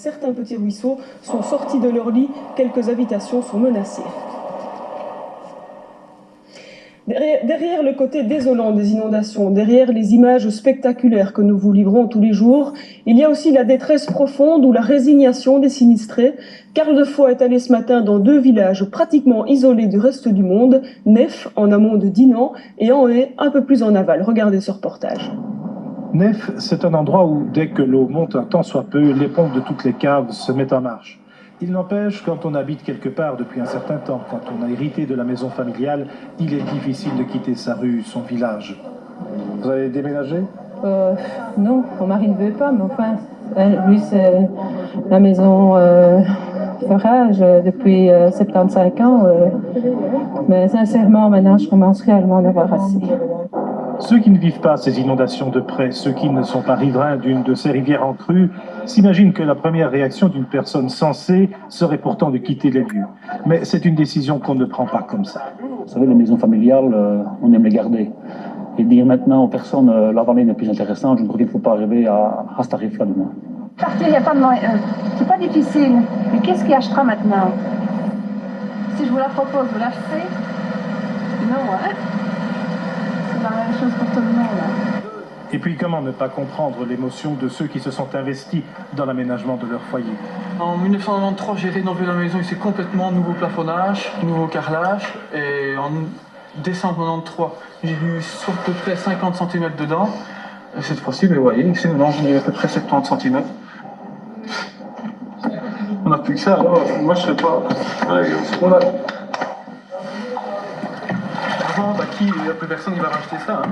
Certains petits ruisseaux sont sortis de leur lit, quelques habitations sont menacées. Derrière le côté désolant des inondations, derrière les images spectaculaires que nous vous livrons tous les jours, il y a aussi la détresse profonde ou la résignation des sinistrés. Karl de Foix est allé ce matin dans 2 villages pratiquement isolés du reste du monde, Nef, en amont de Dinan, et Anhé, un peu plus en aval. Regardez ce reportage. Nef, c'est un endroit où, dès que l'eau monte un tant soit peu, les pompes de toutes les caves se mettent en marche. Il n'empêche, quand on habite quelque part depuis un certain temps, quand on a hérité de la maison familiale, il est difficile de quitter sa rue, son village. Vous avez déménagé ? Non, mon mari ne veut pas, mais enfin, lui, c'est la maison Farage depuis 75 ans. Mais sincèrement, maintenant, je commence réellement à en avoir assez. Ceux qui ne vivent pas ces inondations de près, ceux qui ne sont pas riverains d'une de ces rivières en crue, s'imaginent que la première réaction d'une personne sensée serait pourtant de quitter les lieux. Mais c'est une décision qu'on ne prend pas comme ça. Vous savez, les maisons familiales, on aime les garder. Et dire maintenant aux personnes, la vallée n'est plus intéressante, je ne crois qu'il ne faut pas arriver à ce tarif-là demain. Partir, il n'y a pas de moyen. C'est pas difficile. Mais qu'est-ce qui achètera maintenant? Si je vous la propose, vous l'achetez? Non, hein? C'est la même chose pour tout le monde. Hein. Et puis comment ne pas comprendre l'émotion de ceux qui se sont investis dans l'aménagement de leur foyer? En 1993, j'ai rénové la maison ici complètement, nouveau plafonnage, nouveau carrelage. Et en décembre 1993, j'ai eu sur à peu près 50 cm dedans. Et cette fois-ci, vous voyez, ici maintenant j'en ai à peu près 70 cm. On n'a plus que ça, alors moi je sais pas. On a... Avant, bah, plus personne qui va racheter ça. Hein.